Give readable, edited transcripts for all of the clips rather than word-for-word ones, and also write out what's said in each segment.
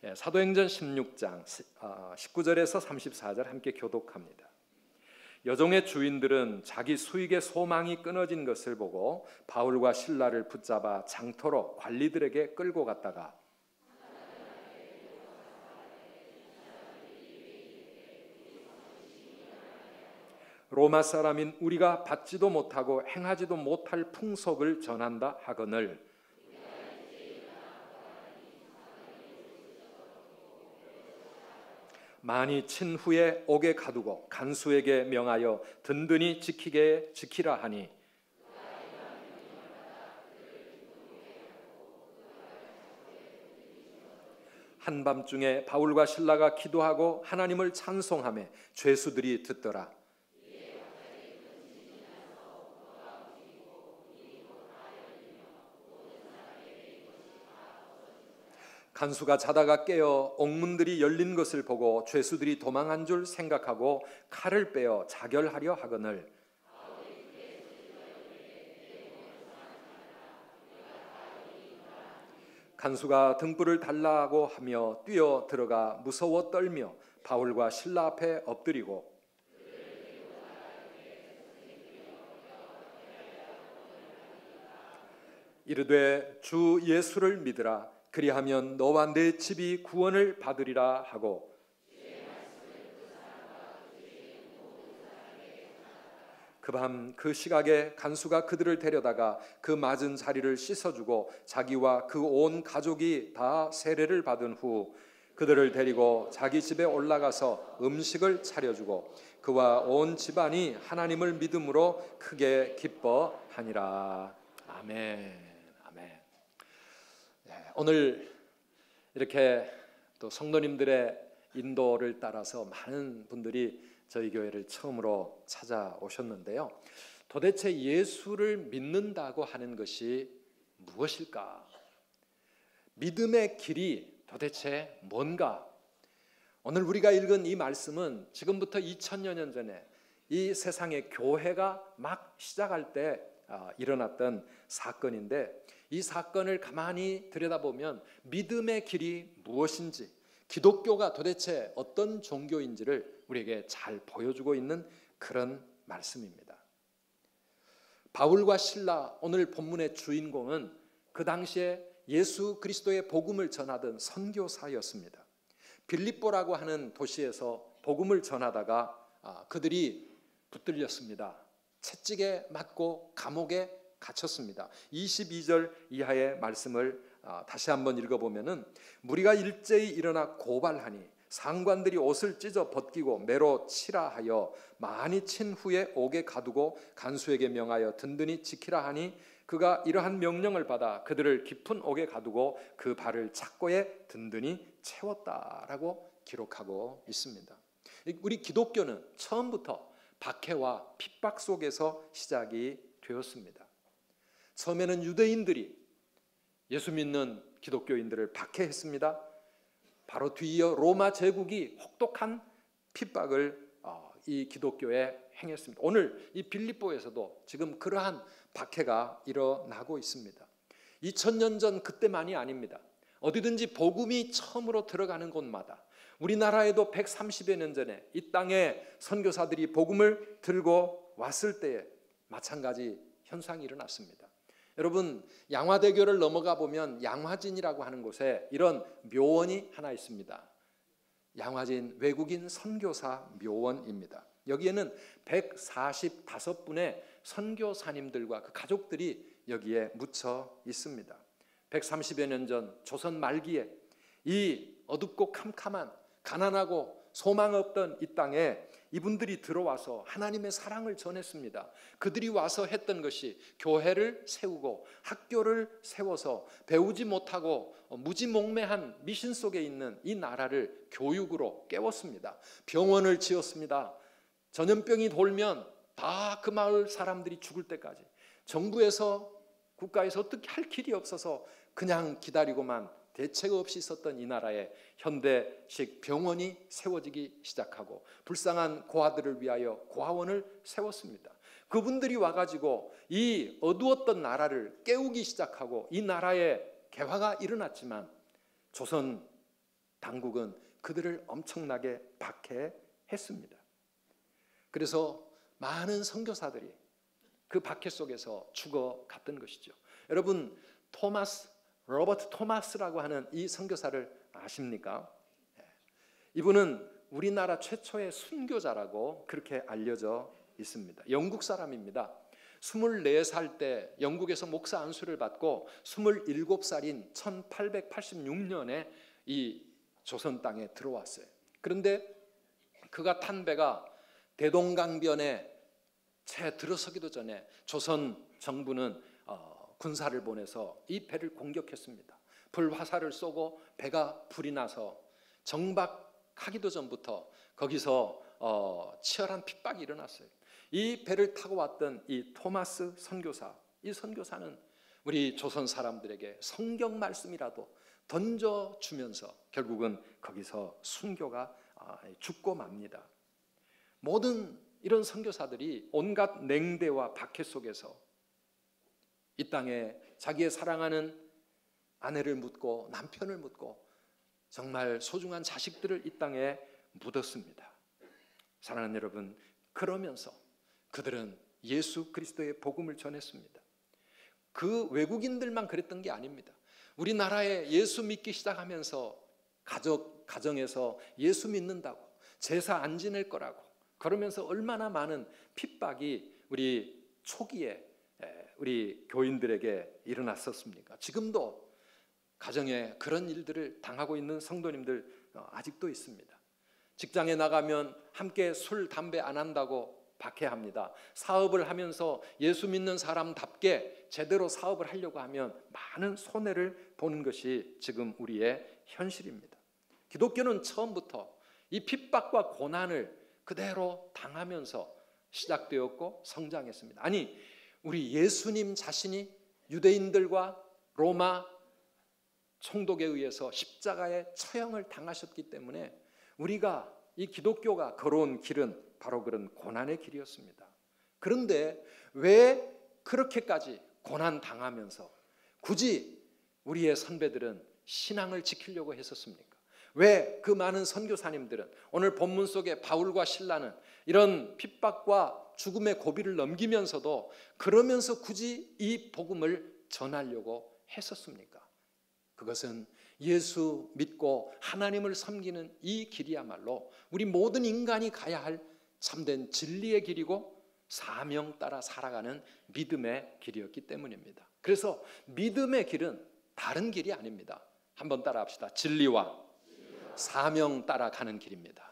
사도행전 16장 19절에서 34절 함께 교독합니다. 여종의 주인들은 자기 수익의 소망이 끊어진 것을 보고 바울과 실라를 붙잡아 장터로 관리들에게 끌고 갔다가 로마 사람인 우리가 받지도 못하고 행하지도 못할 풍속을 전한다 하거늘 많이 친 후에 옥에 가두고 간수에게 명하여 든든히 지키라 하니 한밤중에 바울과 실라가 기도하고 하나님을 찬송하며 죄수들이 듣더라. 간수가 자다가 깨어 옥문들이 열린 것을 보고 죄수들이 도망한 줄 생각하고 칼을 빼어 자결하려 하거늘 간수가 등불을 달라고 하며 뛰어 들어가 무서워 떨며 바울과 실라 앞에 엎드리고 이르되 주 예수를 믿으라. 그리하면 너와 내 집이 구원을 받으리라 하고 그 밤 그 시각에 간수가 그들을 데려다가 그 맞은 자리를 씻어주고 자기와 그 온 가족이 다 세례를 받은 후 그들을 데리고 자기 집에 올라가서 음식을 차려주고 그와 온 집안이 하나님을 믿음으로 크게 기뻐하니라. 아멘. 오늘 이렇게 또 성도님들의 인도를 따라서 많은 분들이 저희 교회를 처음으로 찾아오셨는데요. 도대체 예수를 믿는다고 하는 것이 무엇일까? 믿음의 길이 도대체 뭔가? 오늘 우리가 읽은 이 말씀은 지금부터 2000여 년 전에 이 세상의 교회가 막 시작할 때 일어났던 사건인데 이 사건을 가만히 들여다보면 믿음의 길이 무엇인지 기독교가 도대체 어떤 종교인지를 우리에게 잘 보여주고 있는 그런 말씀입니다. 바울과 실라, 오늘 본문의 주인공은 그 당시에 예수 그리스도의 복음을 전하던 선교사였습니다. 빌립보라고 하는 도시에서 복음을 전하다가 그들이 붙들렸습니다. 채찍에 맞고 감옥에 갇혔습니다. 22절 이하의 말씀을 다시 한번 읽어보면은 무리가 일제히 일어나 고발하니 상관들이 옷을 찢어 벗기고 매로 치라 하여 많이 친 후에 옥에 가두고 간수에게 명하여 든든히 지키라 하니 그가 이러한 명령을 받아 그들을 깊은 옥에 가두고 그 발을 착고에 든든히 채웠다라고 기록하고 있습니다. 우리 기독교는 처음부터 박해와 핍박 속에서 시작이 되었습니다. 처음에는 유대인들이 예수 믿는 기독교인들을 박해했습니다. 바로 뒤이어 로마 제국이 혹독한 핍박을 이 기독교에 행했습니다. 오늘 이 빌립보에서도 지금 그러한 박해가 일어나고 있습니다. 2000년 전 그때만이 아닙니다. 어디든지 복음이 처음으로 들어가는 곳마다 우리나라에도 130여 년 전에 이 땅에 선교사들이 복음을 들고 왔을 때에 마찬가지 현상이 일어났습니다. 여러분, 양화대교를 넘어가 보면 양화진이라고 하는 곳에 이런 묘원이 하나 있습니다. 양화진 외국인 선교사 묘원입니다. 여기에는 145분의 선교사님들과 그 가족들이 여기에 묻혀 있습니다. 130여 년 전 조선 말기에 이 어둡고 캄캄한 가난하고 소망 없던 이 땅에 이분들이 들어와서 하나님의 사랑을 전했습니다. 그들이 와서 했던 것이 교회를 세우고 학교를 세워서 배우지 못하고 무지몽매한 미신 속에 있는 이 나라를 교육으로 깨웠습니다. 병원을 지었습니다. 전염병이 돌면 다 그 마을 사람들이 죽을 때까지 정부에서 국가에서 어떻게 할 길이 없어서 그냥 기다리고만 대책 없이 있었던 이 나라에 현대식 병원이 세워지기 시작하고 불쌍한 고아들을 위하여 고아원을 세웠습니다. 그분들이 와가지고 이 어두웠던 나라를 깨우기 시작하고 이 나라에 개화가 일어났지만 조선 당국은 그들을 엄청나게 박해했습니다. 그래서 많은 선교사들이 그 박해 속에서 죽어갔던 것이죠. 여러분, 로버트 토마스라고 하는 이 선교사를 아십니까? 이분은 우리나라 최초의 순교자라고 그렇게 알려져 있습니다. 영국 사람입니다. 24살 때 영국에서 목사 안수를 받고 27살인 1886년에 이 조선 땅에 들어왔어요. 그런데 그가 탄 배가 대동강변에 채 들어서기도 전에 조선 정부는 군사를 보내서 이 배를 공격했습니다. 불화살을 쏘고 배가 불이 나서 정박하기도 전부터 거기서 치열한 핍박이 일어났어요. 이 배를 타고 왔던 이 토마스 선교사, 이 선교사는 우리 조선 사람들에게 성경 말씀이라도 던져주면서 결국은 거기서 순교가 죽고 맙니다. 모든 이런 선교사들이 온갖 냉대와 박해 속에서 이 땅에 자기의 사랑하는 아내를 묻고 남편을 묻고 정말 소중한 자식들을 이 땅에 묻었습니다. 사랑하는 여러분, 그러면서 그들은 예수 그리스도의 복음을 전했습니다. 그 외국인들만 그랬던 게 아닙니다. 우리나라에 예수 믿기 시작하면서 가정에서 예수 믿는다고, 제사 안 지낼 거라고 그러면서 얼마나 많은 핍박이 우리 초기에 우리 교인들에게 일어났었습니까? 지금도 가정에 그런 일들을 당하고 있는 성도님들 아직도 있습니다. 직장에 나가면 함께 술, 담배 안 한다고 박해합니다. 사업을 하면서 예수 믿는 사람답게 제대로 사업을 하려고 하면 많은 손해를 보는 것이 지금 우리의 현실입니다. 기독교는 처음부터 이 핍박과 고난을 그대로 당하면서 시작되었고 성장했습니다. 아니, 우리 예수님 자신이 유대인들과 로마 총독에 의해서 십자가의 처형을 당하셨기 때문에 우리가 이 기독교가 걸어온 길은 바로 그런 고난의 길이었습니다. 그런데 왜 그렇게까지 고난 당하면서 굳이 우리의 선배들은 신앙을 지키려고 했었습니까? 왜 그 많은 선교사님들은 오늘 본문 속에 바울과 실라는 이런 핍박과 죽음의 고비를 넘기면서도 그러면서 굳이 이 복음을 전하려고 했었습니까? 그것은 예수 믿고 하나님을 섬기는 이 길이야말로 우리 모든 인간이 가야 할 참된 진리의 길이고 사명 따라 살아가는 믿음의 길이었기 때문입니다. 그래서 믿음의 길은 다른 길이 아닙니다. 한번 따라 합시다. 진리와 사명 따라 가는 길입니다.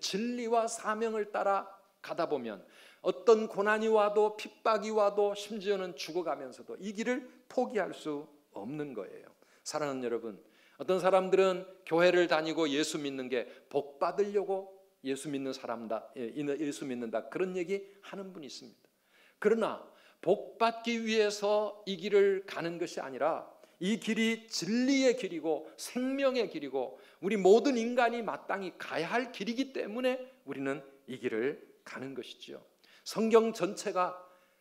진리와 사명을 따라 가다 보면 어떤 고난이 와도 핍박이 와도 심지어는 죽어가면서도 이 길을 포기할 수 없는 거예요. 사랑하는 여러분, 어떤 사람들은 교회를 다니고 예수 믿는 게 복 받으려고 예수 믿는 사람다, 예수 믿는다 그런 얘기 하는 분이 있습니다. 그러나 복 받기 위해서 이 길을 가는 것이 아니라 이 길이 진리의 길이고 생명의 길이고 우리 모든 인간이 마땅히 가야 할 길이기 때문에 우리는 이 길을 가는 것이지요. 성경 전체가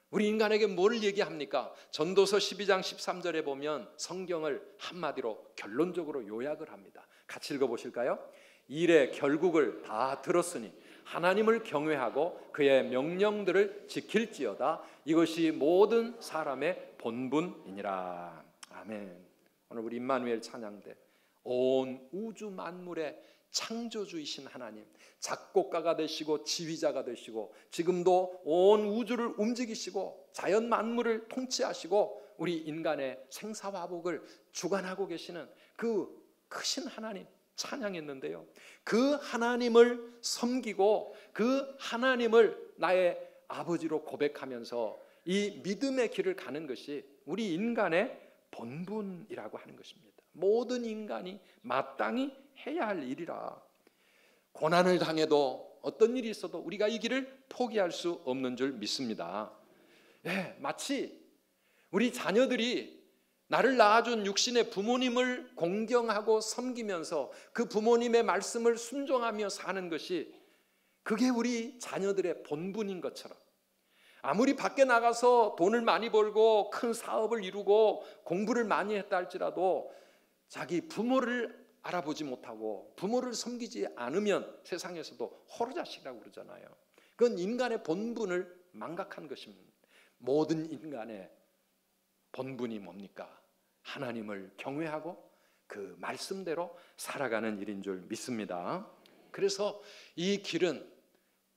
우리 인간에게 뭘 얘기합니까? 전도서 12장 13절에 보면 성경을 한마디로 결론적으로 요약을 합니다. 같이 읽어보실까요? 일의 결국을 다 들었으니 하나님을 경외하고 그의 명령들을 지킬지어다. 이것이 모든 사람의 본분이니라. 아멘. 오늘 우리 임마누엘 찬양대 온 우주 만물의 창조주이신 하나님, 작곡가가 되시고 지휘자가 되시고 지금도 온 우주를 움직이시고 자연 만물을 통치하시고 우리 인간의 생사화복을 주관하고 계시는 그 크신 하나님 찬양했는데요, 그 하나님을 섬기고 그 하나님을 나의 아버지로 고백하면서 이 믿음의 길을 가는 것이 우리 인간의 본분이라고 하는 것입니다. 모든 인간이 마땅히 해야 할 일이라. 고난을 당해도 어떤 일이 있어도 우리가 이 길을 포기할 수 없는 줄 믿습니다. 마치 우리 자녀들이 나를 낳아준 육신의 부모님을 공경하고 섬기면서 그 부모님의 말씀을 순종하며 사는 것이 그게 우리 자녀들의 본분인 것처럼, 아무리 밖에 나가서 돈을 많이 벌고 큰 사업을 이루고 공부를 많이 했다 할지라도 자기 부모를 알아보지 못하고 부모를 섬기지 않으면 세상에서도 호로자식이라고 그러잖아요. 그건 인간의 본분을 망각한 것입니다. 모든 인간의 본분이 뭡니까? 하나님을 경외하고 그 말씀대로 살아가는 일인 줄 믿습니다. 그래서 이 길은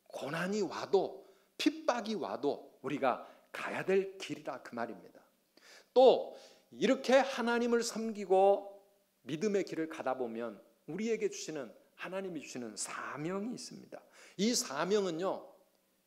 고난이 와도 핍박이 와도 우리가 가야 될 길이라 그 말입니다. 또 이렇게 하나님을 섬기고 믿음의 길을 가다 보면 우리에게 주시는, 하나님이 주시는 사명이 있습니다. 이 사명은요,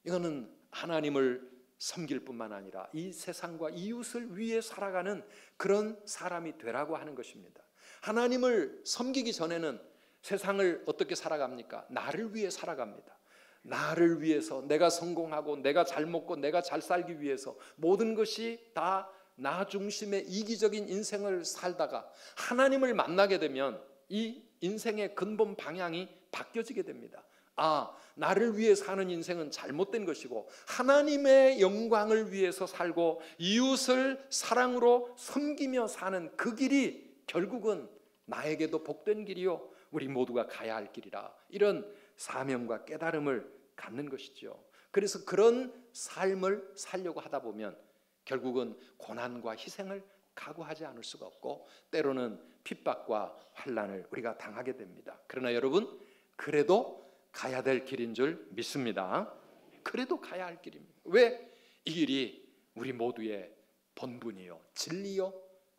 이거는 하나님을 섬길 뿐만 아니라 이 세상과 이웃을 위해 살아가는 그런 사람이 되라고 하는 것입니다. 하나님을 섬기기 전에는 세상을 어떻게 살아갑니까? 나를 위해 살아갑니다. 나를 위해서, 내가 성공하고 내가 잘 먹고 내가 잘 살기 위해서 모든 것이 다 나 중심의 이기적인 인생을 살다가 하나님을 만나게 되면 이 인생의 근본 방향이 바뀌어지게 됩니다. 아, 나를 위해 사는 인생은 잘못된 것이고 하나님의 영광을 위해서 살고 이웃을 사랑으로 섬기며 사는 그 길이 결국은 나에게도 복된 길이요 우리 모두가 가야 할 길이라, 이런 사명과 깨달음을 갖는 것이죠. 그래서 그런 삶을 살려고 하다 보면 결국은 고난과 희생을 각오하지 않을 수가 없고 때로는 핍박과 환난을 우리가 당하게 됩니다. 그러나 여러분, 그래도 가야 될 길인 줄 믿습니다. 그래도 가야 할 길입니다. 왜? 이 길이 우리 모두의 본분이요, 진리요,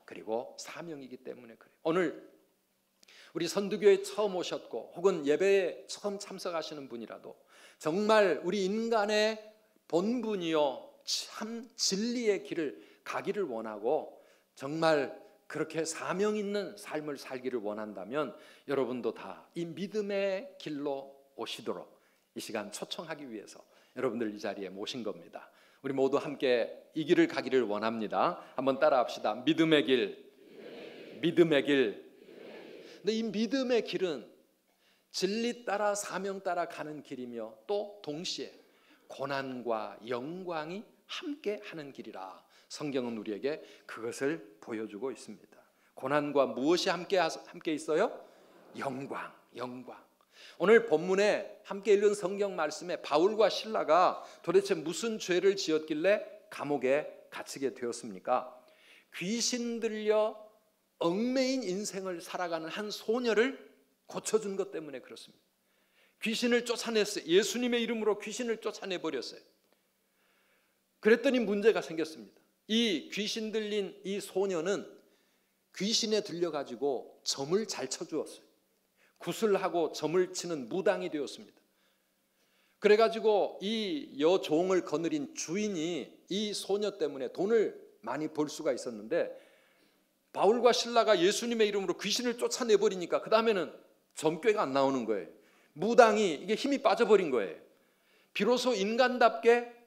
그리고 사명이기 때문에 그래요. 오늘 우리 선두교에 처음 오셨고 혹은 예배에 처음 참석하시는 분이라도 정말 우리 인간의 본분이요 참 진리의 길을 가기를 원하고 정말 그렇게 사명 있는 삶을 살기를 원한다면 여러분도 다 이 믿음의 길로 오시도록 이 시간 초청하기 위해서 여러분들 이 자리에 모신 겁니다. 우리 모두 함께 이 길을 가기를 원합니다. 한번 따라합시다. 믿음의 길, 믿음의 길. 근데 이 믿음의 길은 진리 따라 사명 따라 가는 길이며 또 동시에 고난과 영광이 함께 하는 길이라 성경은 우리에게 그것을 보여주고 있습니다. 고난과 무엇이 함께 있어요? 영광. 오늘 본문에 함께 읽은 성경 말씀에 바울과 실라가 도대체 무슨 죄를 지었길래 감옥에 갇히게 되었습니까? 귀신 들려 얽매인 인생을 살아가는 한 소녀를 고쳐준 것 때문에 그렇습니다. 귀신을 쫓아냈어요. 예수님의 이름으로 귀신을 쫓아내버렸어요. 그랬더니 문제가 생겼습니다. 이 귀신 들린 이 소녀는 귀신에 들려가지고 점을 잘 쳐주었어요. 구슬하고 점을 치는 무당이 되었습니다. 그래가지고 이 여종을 거느린 주인이 이 소녀 때문에 돈을 많이 벌 수가 있었는데 바울과 실라가 예수님의 이름으로 귀신을 쫓아내버리니까 그 다음에는 점괘가 안 나오는 거예요. 무당이 이게 힘이 빠져버린 거예요. 비로소 인생답게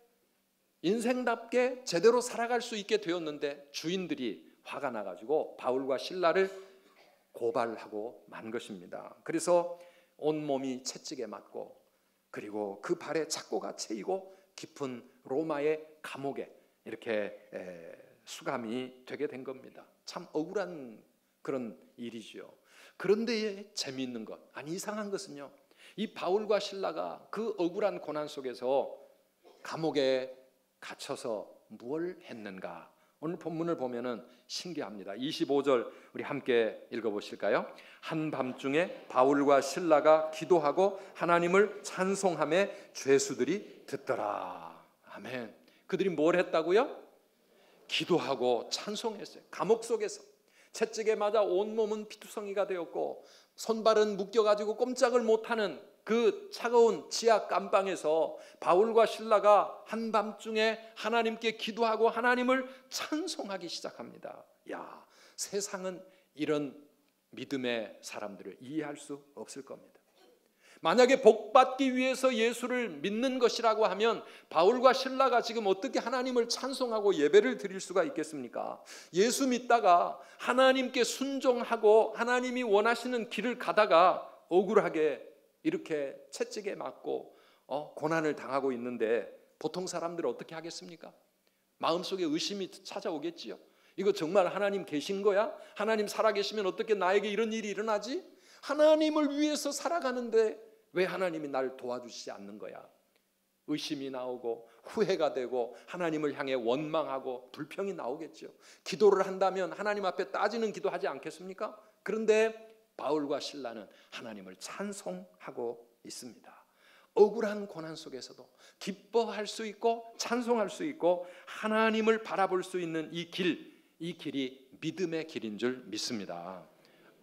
제대로 살아갈 수 있게 되었는데 주인들이 화가 나가지고 바울과 실라를 고발하고 만 것입니다. 그래서 온몸이 채찍에 맞고 그리고 그 발에 착고가 채이고 깊은 로마의 감옥에 이렇게 수감이 되게 된 겁니다. 참 억울한 그런 일이죠. 그런데 재미있는 것, 아니 이상한 것은요, 이 바울과 실라가 그 억울한 고난 속에서 감옥에 갇혀서 무엇을 했는가? 오늘 본문을 보면은 신기합니다. 25절 우리 함께 읽어보실까요? 한밤중에 바울과 실라가 기도하고 하나님을 찬송하며 죄수들이 듣더라. 아멘. 그들이 뭘 했다고요? 기도하고 찬송했어요. 감옥 속에서 채찍에 맞아 온몸은 피투성이가 되었고 손발은 묶여가지고 꼼짝을 못하는 그 차가운 지하 깜방에서 바울과 실라가 한밤중에 하나님께 기도하고 하나님을 찬송하기 시작합니다. 야, 세상은 이런 믿음의 사람들을 이해할 수 없을 겁니다. 만약에 복받기 위해서 예수를 믿는 것이라고 하면 바울과 실라가 지금 어떻게 하나님을 찬송하고 예배를 드릴 수가 있겠습니까? 예수 믿다가 하나님께 순종하고 하나님이 원하시는 길을 가다가 억울하게 이렇게 채찍에 맞고 고난을 당하고 있는데 보통 사람들은 어떻게 하겠습니까? 마음속에 의심이 찾아오겠지요. 이거 정말 하나님 계신 거야? 하나님 살아계시면 어떻게 나에게 이런 일이 일어나지? 하나님을 위해서 살아가는데 왜 하나님이 나를 도와주시지 않는 거야? 의심이 나오고 후회가 되고 하나님을 향해 원망하고 불평이 나오겠죠. 기도를 한다면 하나님 앞에 따지는 기도하지 않겠습니까? 그런데 바울과 실라는 하나님을 찬송하고 있습니다. 억울한 고난 속에서도 기뻐할 수 있고 찬송할 수 있고 하나님을 바라볼 수 있는 이 길이 믿음의 길인 줄 믿습니다.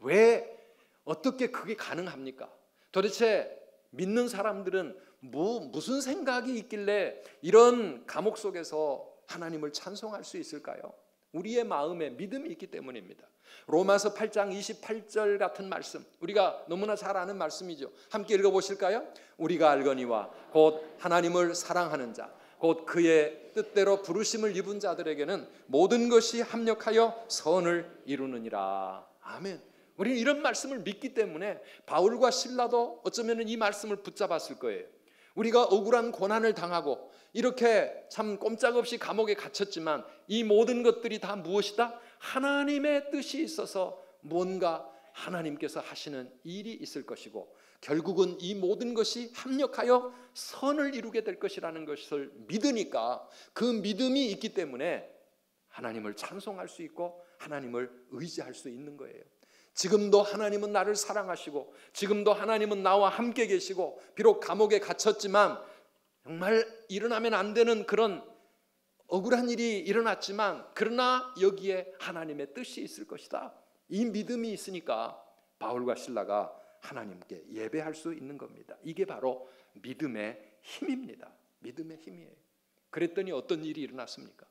왜 어떻게 그게 가능합니까? 도대체 믿는 사람들은 무슨 생각이 있길래 이런 감옥 속에서 하나님을 찬송할 수 있을까요? 우리의 마음에 믿음이 있기 때문입니다. 로마서 8장 28절 같은 말씀, 우리가 너무나 잘 아는 말씀이죠. 함께 읽어보실까요? 우리가 알거니와 곧 하나님을 사랑하는 자, 곧 그의 뜻대로 부르심을 입은 자들에게는 모든 것이 합력하여 선을 이루느니라. 아멘. 우리는 이런 말씀을 믿기 때문에 바울과 실라도 어쩌면 이 말씀을 붙잡았을 거예요. 우리가 억울한 고난을 당하고 이렇게 참 꼼짝없이 감옥에 갇혔지만 이 모든 것들이 다 무엇이다? 하나님의 뜻이 있어서 뭔가 하나님께서 하시는 일이 있을 것이고 결국은 이 모든 것이 합력하여 선을 이루게 될 것이라는 것을 믿으니까 그 믿음이 있기 때문에 하나님을 찬송할 수 있고 하나님을 의지할 수 있는 거예요. 지금도 하나님은 나를 사랑하시고 지금도 하나님은 나와 함께 계시고 비록 감옥에 갇혔지만 정말 일어나면 안 되는 그런 억울한 일이 일어났지만 그러나 여기에 하나님의 뜻이 있을 것이다. 이 믿음이 있으니까 바울과 실라가 하나님께 예배할 수 있는 겁니다. 이게 바로 믿음의 힘입니다. 믿음의 힘이에요. 그랬더니 어떤 일이 일어났습니까?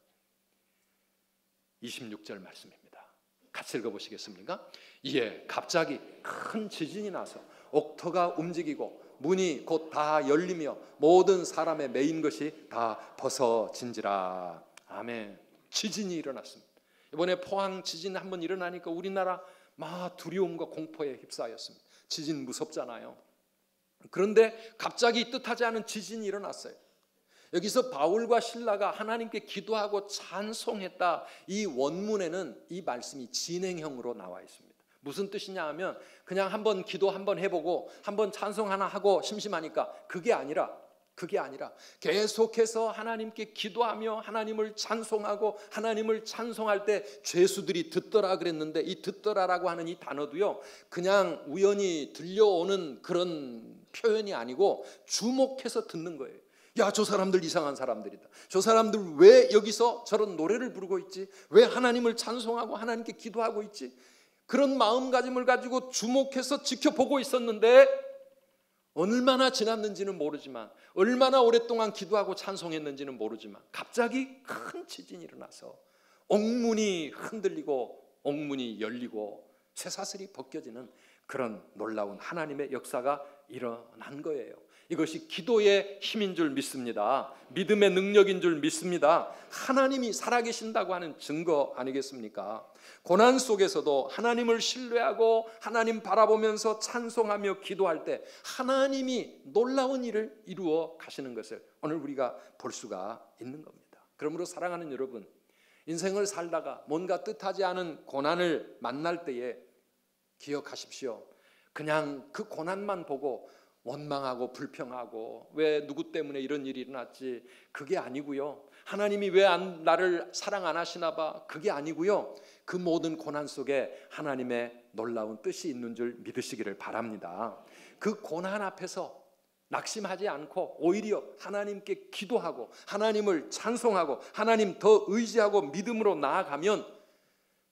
26절 말씀입니다. 같이 읽어보시겠습니까? 이에 갑자기 큰 지진이 나서 옥토가 움직이고 문이 곧 다 열리며 모든 사람의 매인 것이 다 벗어진지라. 아멘. 지진이 일어났습니다. 이번에 포항 지진 한번 일어나니까 우리나라 막 두려움과 공포에 휩싸였습니다. 지진 무섭잖아요. 그런데 갑자기 뜻하지 않은 지진이 일어났어요. 여기서 바울과 실라가 하나님께 기도하고 찬송했다. 이 원문에는 이 말씀이 진행형으로 나와 있습니다. 무슨 뜻이냐 하면 그냥 한번 기도 한번 해보고 한번 찬송 하나 하고 심심하니까 그게 아니라 계속해서 하나님께 기도하며 하나님을 찬송하고 하나님을 찬송할 때 죄수들이 듣더라 그랬는데 이 듣더라라고 하는 이 단어도요 그냥 우연히 들려오는 그런 표현이 아니고 주목해서 듣는 거예요. 야, 저 사람들 이상한 사람들이다. 저 사람들 왜 여기서 저런 노래를 부르고 있지? 왜 하나님을 찬송하고 하나님께 기도하고 있지? 그런 마음가짐을 가지고 주목해서 지켜보고 있었는데 얼마나 지났는지는 모르지만 얼마나 오랫동안 기도하고 찬송했는지는 모르지만 갑자기 큰 지진이 일어나서 옥문이 흔들리고 옥문이 열리고 쇠사슬이 벗겨지는 그런 놀라운 하나님의 역사가 일어난 거예요. 이것이 기도의 힘인 줄 믿습니다. 믿음의 능력인 줄 믿습니다. 하나님이 살아계신다고 하는 증거 아니겠습니까? 고난 속에서도 하나님을 신뢰하고 하나님 바라보면서 찬송하며 기도할 때 하나님이 놀라운 일을 이루어 가시는 것을 오늘 우리가 볼 수가 있는 겁니다. 그러므로 사랑하는 여러분, 인생을 살다가 뭔가 뜻하지 않은 고난을 만날 때에 기억하십시오. 그냥 그 고난만 보고 원망하고 불평하고 왜 누구 때문에 이런 일이 일어났지 그게 아니고요. 하나님이 왜 나를 사랑 안 하시나 봐 그게 아니고요. 그 모든 고난 속에 하나님의 놀라운 뜻이 있는 줄 믿으시기를 바랍니다. 그 고난 앞에서 낙심하지 않고 오히려 하나님께 기도하고 하나님을 찬송하고 하나님 더 의지하고 믿음으로 나아가면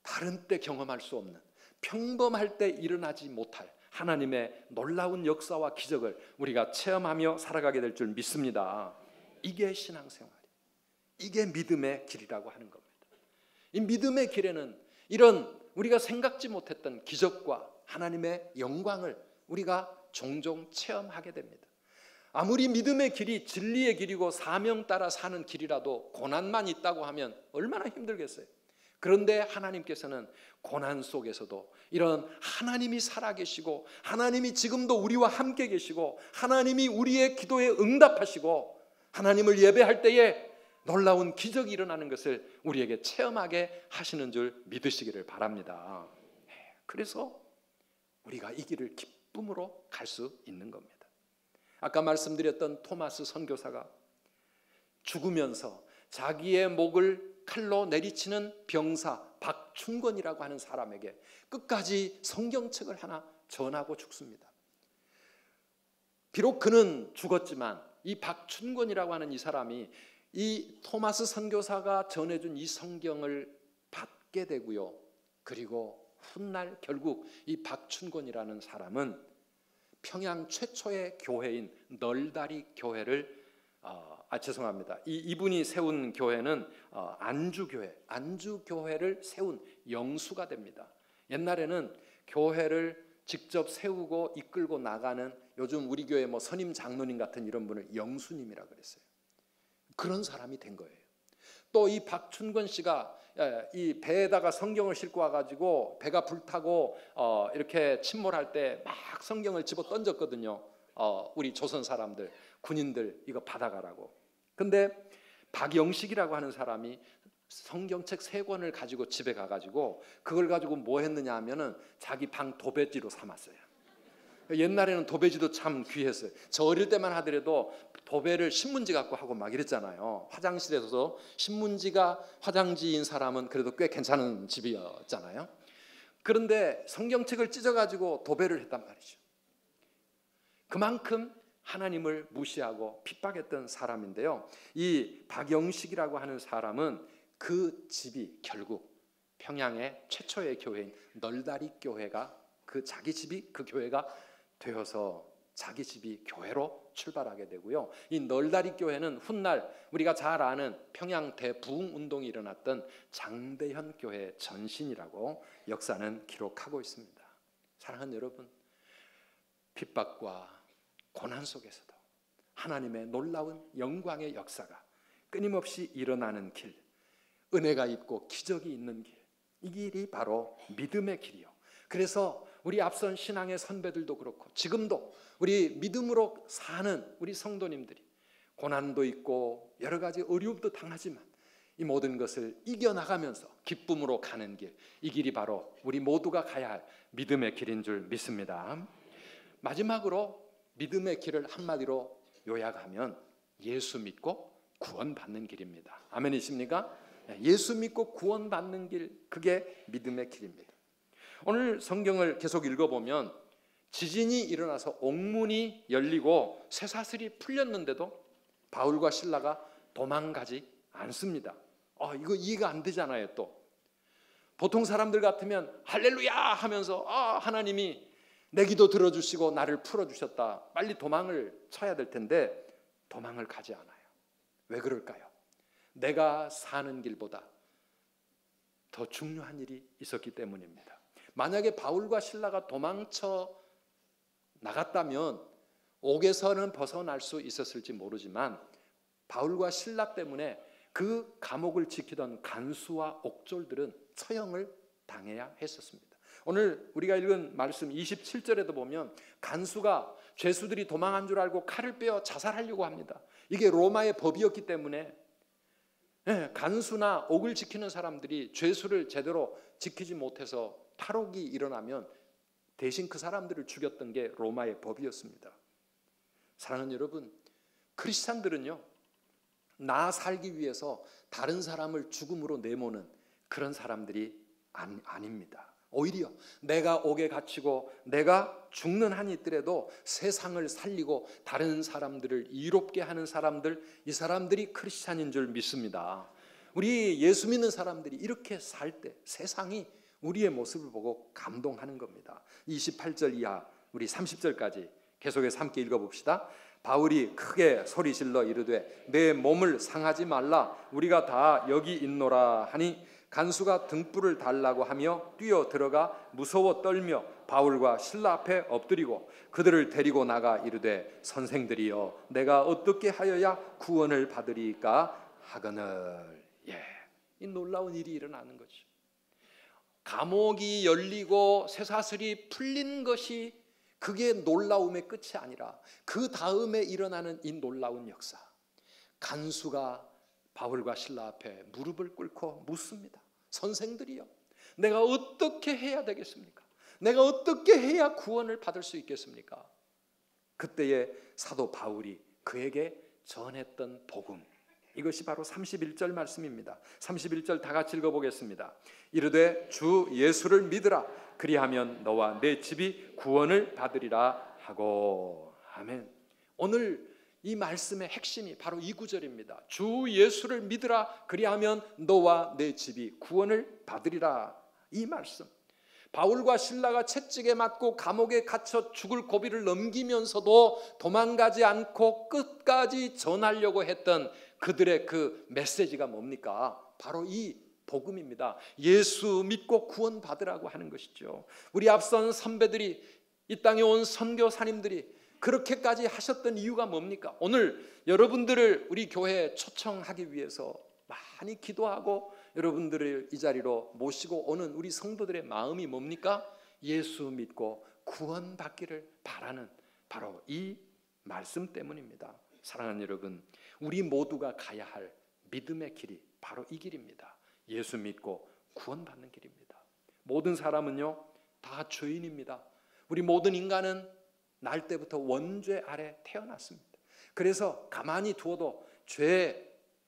다른 때 경험할 수 없는 평범할 때 일어나지 못할 하나님의 놀라운 역사와 기적을 우리가 체험하며 살아가게 될 줄 믿습니다. 이게 신앙생활이에요. 이게 믿음의 길이라고 하는 겁니다. 이 믿음의 길에는 이런 우리가 생각지 못했던 기적과 하나님의 영광을 우리가 종종 체험하게 됩니다. 아무리 믿음의 길이 진리의 길이고 사명 따라 사는 길이라도 고난만 있다고 하면 얼마나 힘들겠어요. 그런데 하나님께서는 고난 속에서도 이런 하나님이 살아계시고 하나님이 지금도 우리와 함께 계시고 하나님이 우리의 기도에 응답하시고 하나님을 예배할 때에 놀라운 기적이 일어나는 것을 우리에게 체험하게 하시는 줄 믿으시기를 바랍니다. 그래서 우리가 이 길을 기쁨으로 갈 수 있는 겁니다. 아까 말씀드렸던 토마스 선교사가 죽으면서 자기의 목을 칼로 내리치는 병사 박춘권이라고 하는 사람에게 끝까지 성경책을 하나 전하고 죽습니다. 비록 그는 죽었지만 이 박춘권이라고 하는 이 사람이 이 토마스 선교사가 전해준 이 성경을 받게 되고요. 그리고 훗날 결국 이 박춘권이라는 사람은 평양 최초의 교회인 널다리 교회를 죄송합니다. 이분이 세운 교회는 안주교회를 세운 영수가 됩니다. 옛날에는 교회를 직접 세우고 이끌고 나가는, 요즘 우리 교회 뭐 선임 장로님 같은 이런 분을 영수님이라 그랬어요. 그런 사람이 된 거예요. 또 이 박춘권 씨가 이 배에다가 성경을 싣고 와가지고 배가 불타고 이렇게 침몰할 때 막 성경을 집어 던졌거든요. 우리 조선 사람들, 군인들 이거 받아가라고. 근데 박영식이라고 하는 사람이 성경책 3권을 가지고 집에 가가지고 그걸 가지고 뭐 했느냐 하면은 자기 방 도배지로 삼았어요. 옛날에는 도배지도 참 귀했어요. 저 어릴 때만 하더라도 도배를 신문지 갖고 하고 막 이랬잖아요. 화장실에서 신문지가 화장지인 사람은 그래도 꽤 괜찮은 집이었잖아요. 그런데 성경책을 찢어가지고 도배를 했단 말이죠. 그만큼 하나님을 무시하고 핍박했던 사람인데요. 이 박영식이라고 하는 사람은 그 집이 결국 평양의 최초의 교회인 널다리 교회가 자기 집이 그 교회가 되어서 자기 집이 교회로 출발하게 되고요. 이 널다리 교회는 훗날 우리가 잘 아는 평양 대부흥 운동이 일어났던 장대현 교회 전신이라고 역사는 기록하고 있습니다. 사랑하는 여러분, 핍박과 고난 속에서도 하나님의 놀라운 영광의 역사가 끊임없이 일어나는 길, 은혜가 있고 기적이 있는 길, 이 길이 바로 믿음의 길이요. 그래서 우리 앞선 신앙의 선배들도 그렇고 지금도 우리 믿음으로 사는 우리 성도님들이 고난도 있고 여러 가지 어려움도 당하지만 이 모든 것을 이겨나가면서 기쁨으로 가는 길, 이 길이 바로 우리 모두가 가야 할 믿음의 길인 줄 믿습니다. 마지막으로 믿음의 길을 한마디로 요약하면 예수 믿고 구원받는 길입니다. 아멘이십니까? 예수 믿고 구원받는 길, 그게 믿음의 길입니다. 오늘 성경을 계속 읽어보면 지진이 일어나서 옥문이 열리고 쇠사슬이 풀렸는데도 바울과 실라가 도망가지 않습니다. 이거 이해가 안 되잖아요. 또 보통 사람들 같으면 할렐루야 하면서 하나님이 내 기도 들어주시고 나를 풀어주셨다, 빨리 도망을 쳐야 될 텐데 도망을 가지 않아요. 왜 그럴까요? 내가 사는 길보다 더 중요한 일이 있었기 때문입니다. 만약에 바울과 실라가 도망쳐 나갔다면 옥에서는 벗어날 수 있었을지 모르지만 바울과 실라 때문에 그 감옥을 지키던 간수와 옥졸들은 처형을 당해야 했었습니다. 오늘 우리가 읽은 말씀 27절에도 보면 간수가 죄수들이 도망한 줄 알고 칼을 빼어 자살하려고 합니다. 이게 로마의 법이었기 때문에 간수나 옥을 지키는 사람들이 죄수를 제대로 지키지 못해서 탈옥이 일어나면 대신 그 사람들을 죽였던 게 로마의 법이었습니다. 사랑하는 여러분, 크리스찬들은요, 나 살기 위해서 다른 사람을 죽음으로 내모는 그런 사람들이 아닙니다. 오히려 내가 옥에 갇히고 내가 죽는 한이 있더라도 세상을 살리고 다른 사람들을 이롭게 하는 사람들, 이 사람들이 크리스찬인 줄 믿습니다. 우리 예수 믿는 사람들이 이렇게 살 때 세상이 우리의 모습을 보고 감동하는 겁니다. 28절 이하 우리 30절까지 계속해서 함께 읽어봅시다. 바울이 크게 소리질러 이르되 내 몸을 상하지 말라, 우리가 다 여기 있노라 하니 간수가 등불을 달라고 하며 뛰어 들어가 무서워 떨며 바울과 실라 앞에 엎드리고 그들을 데리고 나가 이르되 선생들이여 내가 어떻게 하여야 구원을 받으리까 하거늘. 이 놀라운 일이 일어나는 거죠. 감옥이 열리고 쇠사슬이 풀린 것이 그게 놀라움의 끝이 아니라 그 다음에 일어나는 이 놀라운 역사. 간수가 바울과 실라 앞에 무릎을 꿇고 묻습니다. 선생들이여 내가 어떻게 해야 되겠습니까? 내가 어떻게 해야 구원을 받을 수 있겠습니까? 그때에 사도 바울이 그에게 전했던 복음, 이것이 바로 31절 말씀입니다. 31절 다 같이 읽어보겠습니다. 이르되 주 예수를 믿으라. 그리하면 너와 내 집이 구원을 받으리라 하고. 아멘. 오늘 이 말씀의 핵심이 바로 이 구절입니다. 주 예수를 믿으라. 그리하면 너와 내 집이 구원을 받으리라. 이 말씀. 바울과 실라가 채찍에 맞고 감옥에 갇혀 죽을 고비를 넘기면서도 도망가지 않고 끝까지 전하려고 했던 그들의 그 메시지가 뭡니까? 바로 이 복음입니다. 예수 믿고 구원 받으라고 하는 것이죠. 우리 앞선 선배들이, 이 땅에 온 선교사님들이 그렇게까지 하셨던 이유가 뭡니까? 오늘 여러분들을 우리 교회에 초청하기 위해서 많이 기도하고 여러분들을 이 자리로 모시고 오는 우리 성도들의 마음이 뭡니까? 예수 믿고 구원받기를 바라는 바로 이 말씀 때문입니다. 사랑하는 여러분, 우리 모두가 가야 할 믿음의 길이 바로 이 길입니다. 예수 믿고 구원받는 길입니다. 모든 사람은요 다 죄인입니다. 우리 모든 인간은 날 때부터 원죄 아래 태어났습니다. 그래서 가만히 두어도 죄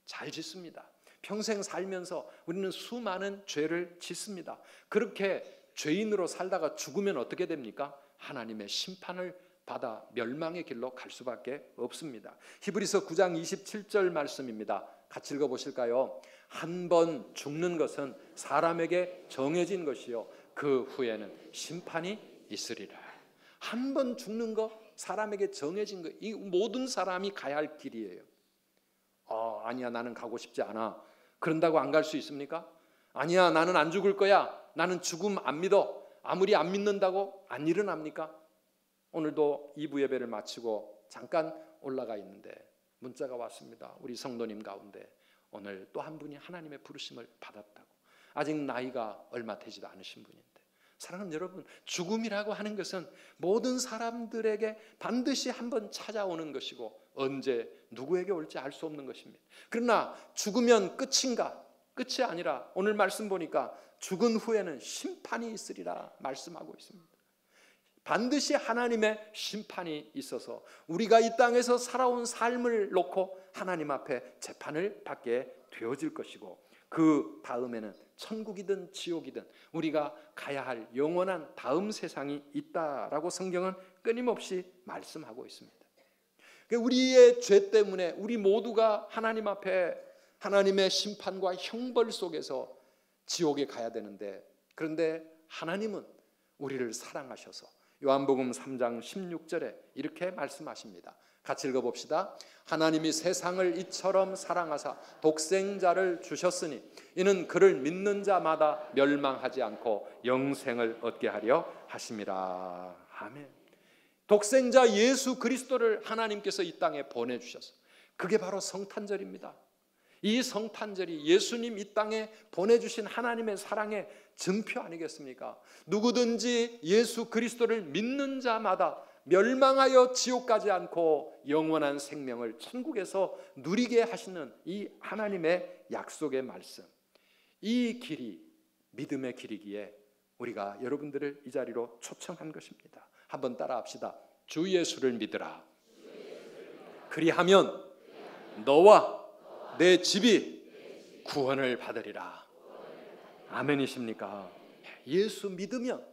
잘 짓습니다. 평생 살면서 우리는 수많은 죄를 짓습니다. 그렇게 죄인으로 살다가 죽으면 어떻게 됩니까? 하나님의 심판을 받아 멸망의 길로 갈 수밖에 없습니다. 히브리서 9장 27절 말씀입니다. 같이 읽어보실까요? 한 번 죽는 것은 사람에게 정해진 것이요 그 후에는 심판이 있으리라. 한 번 죽는 거 사람에게 정해진 거, 이 모든 사람이 가야 할 길이에요. 아니야 나는 가고 싶지 않아. 그런다고 안 갈 수 있습니까? 아니야 나는 안 죽을 거야. 나는 죽음 안 믿어. 아무리 안 믿는다고 안 일어납니까? 오늘도 2부 예배를 마치고 잠깐 올라가 있는데 문자가 왔습니다. 우리 성도님 가운데 오늘 또 한 분이 하나님의 부르심을 받았다고. 아직 나이가 얼마 되지도 않으신 분인데, 사랑하는 여러분, 죽음이라고 하는 것은 모든 사람들에게 반드시 한번 찾아오는 것이고 언제 누구에게 올지 알 수 없는 것입니다. 그러나 죽으면 끝인가? 끝이 아니라 오늘 말씀 보니까 죽은 후에는 심판이 있으리라 말씀하고 있습니다. 반드시 하나님의 심판이 있어서 우리가 이 땅에서 살아온 삶을 놓고 하나님 앞에 재판을 받게 되어질 것이고, 그 다음에는 천국이든 지옥이든 우리가 가야 할 영원한 다음 세상이 있다라고 성경은 끊임없이 말씀하고 있습니다. 우리의 죄 때문에 우리 모두가 하나님 앞에 하나님의 심판과 형벌 속에서 지옥에 가야 되는데, 그런데 하나님은 우리를 사랑하셔서 요한복음 3장 16절에 이렇게 말씀하십니다. 같이 읽어봅시다. 하나님이 세상을 이처럼 사랑하사 독생자를 주셨으니 이는 그를 믿는 자마다 멸망하지 않고 영생을 얻게 하려 하심이라. 아멘. 독생자 예수 그리스도를 하나님께서 이 땅에 보내주셔서, 그게 바로 성탄절입니다. 이 성탄절이 예수님 이 땅에 보내주신 하나님의 사랑의 증표 아니겠습니까? 누구든지 예수 그리스도를 믿는 자마다 멸망하여 지옥 가지 않고 영원한 생명을 천국에서 누리게 하시는 이 하나님의 약속의 말씀, 이 길이 믿음의 길이기에 우리가 여러분들을 이 자리로 초청한 것입니다. 한번 따라합시다. 주 예수를 믿으라. 그리하면 너와 내 집이 구원을 받으리라. 아멘이십니까? 예수 믿으면,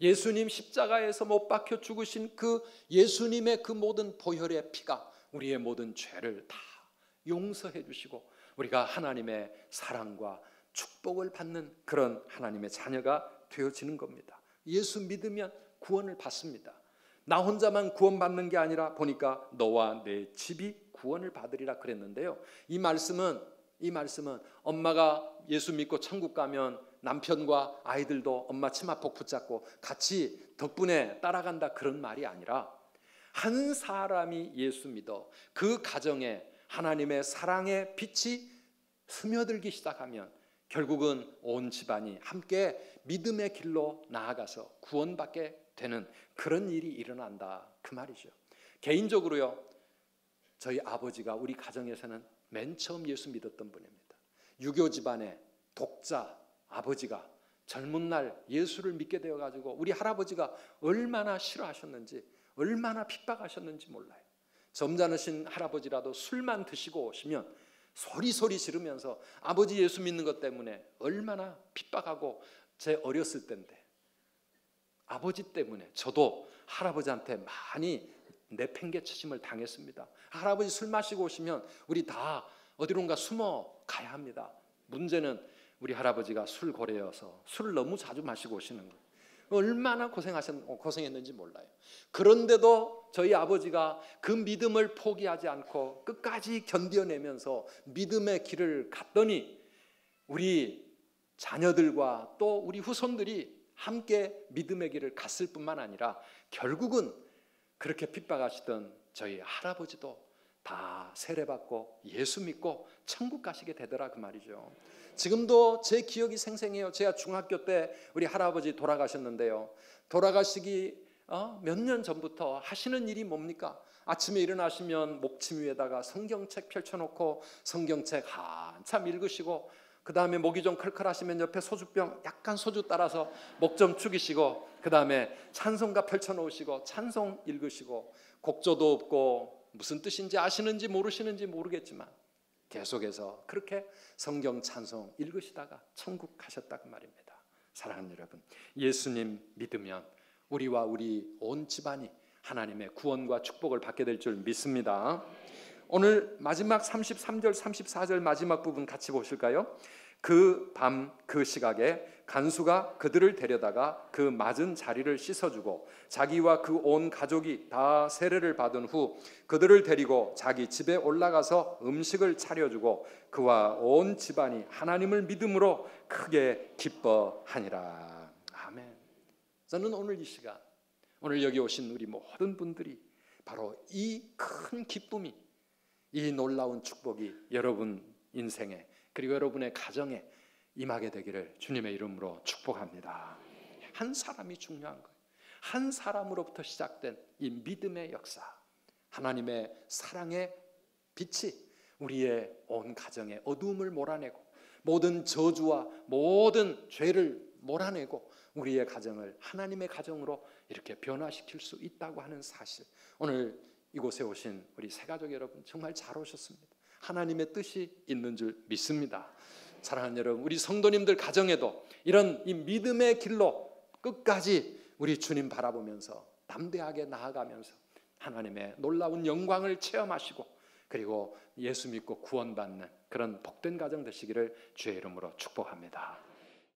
예수님 십자가에서 못 박혀 죽으신 그 예수님의 그 모든 보혈의 피가 우리의 모든 죄를 다 용서해 주시고 우리가 하나님의 사랑과 축복을 받는 그런 하나님의 자녀가 되어지는 겁니다. 예수 믿으면 구원을 받습니다. 나 혼자만 구원받는 게 아니라 보니까 너와 내 집이 구원을 받으리라 그랬는데요, 이 말씀은 엄마가 예수 믿고 천국 가면 남편과 아이들도 엄마 치마폭 붙잡고 같이 덕분에 따라간다, 그런 말이 아니라 한 사람이 예수 믿어 그 가정에 하나님의 사랑의 빛이 스며들기 시작하면 결국은 온 집안이 함께 믿음의 길로 나아가서 구원받게 되는 그런 일이 일어난다, 그 말이죠. 개인적으로요, 저희 아버지가 우리 가정에서는 맨 처음 예수 믿었던 분입니다. 유교 집안의 독자 아버지가 젊은 날 예수를 믿게 되어가지고 우리 할아버지가 얼마나 싫어하셨는지, 얼마나 핍박하셨는지 몰라요. 점잖으신 할아버지라도 술만 드시고 오시면 소리소리 지르면서 아버지 예수 믿는 것 때문에 얼마나 핍박하고, 제 어렸을 때인데 아버지 때문에 저도 할아버지한테 많이 내팽개치심을 당했습니다. 할아버지 술 마시고 오시면 우리 다 어디론가 숨어 가야 합니다. 문제는 우리 할아버지가 술고래여서 술을 너무 자주 마시고 오시는 거예요. 얼마나 고생했는지 몰라요. 그런데도 저희 아버지가 그 믿음을 포기하지 않고 끝까지 견뎌내면서 믿음의 길을 갔더니 우리 자녀들과 또 우리 후손들이 함께 믿음의 길을 갔을 뿐만 아니라 결국은 그렇게 핍박하시던 저희 할아버지도 다 세례받고 예수 믿고 천국 가시게 되더라 그 말이죠. 지금도 제 기억이 생생해요. 제가 중학교 때 우리 할아버지 돌아가셨는데요. 돌아가시기 몇 년 전부터 하시는 일이 뭡니까? 아침에 일어나시면 목침 위에다가 성경책 펼쳐놓고 성경책 한참 읽으시고, 그 다음에 목이 좀 클클하시면 옆에 소주병 약간 소주 따라서 목 좀 축이시고, 그 다음에 찬송가 펼쳐놓으시고 찬송 읽으시고, 곡조도 없고 무슨 뜻인지 아시는지 모르시는지 모르겠지만 계속해서 그렇게 성경 찬송 읽으시다가 천국 가셨다고 말입니다. 사랑하는 여러분, 예수님 믿으면 우리와 우리 온 집안이 하나님의 구원과 축복을 받게 될 줄 믿습니다. 오늘 마지막 33절 34절 마지막 부분 같이 보실까요? 그 밤 그 시각에 간수가 그들을 데려다가 그 맞은 자리를 씻어주고 자기와 그 온 가족이 다 세례를 받은 후 그들을 데리고 자기 집에 올라가서 음식을 차려주고 그와 온 집안이 하나님을 믿음으로 크게 기뻐하니라. 아멘. 저는 오늘 이 시간, 오늘 여기 오신 우리 모든 분들이 바로 이 큰 기쁨이, 이 놀라운 축복이 여러분 인생에 그리고 여러분의 가정에 임하게 되기를 주님의 이름으로 축복합니다. 한 사람이 중요한 거예요. 한 사람으로부터 시작된 이 믿음의 역사, 하나님의 사랑의 빛이 우리의 온 가정의 어두움을 몰아내고 모든 저주와 모든 죄를 몰아내고 우리의 가정을 하나님의 가정으로 이렇게 변화시킬 수 있다고 하는 사실, 오늘 이곳에 오신 우리 새가족 여러분 정말 잘 오셨습니다. 하나님의 뜻이 있는 줄 믿습니다. 사랑하는 여러분, 우리 성도님들 가정에도 이런 이 믿음의 길로 끝까지 우리 주님 바라보면서 담대하게 나아가면서 하나님의 놀라운 영광을 체험하시고 그리고 예수 믿고 구원받는 그런 복된 가정 되시기를 주의 이름으로 축복합니다.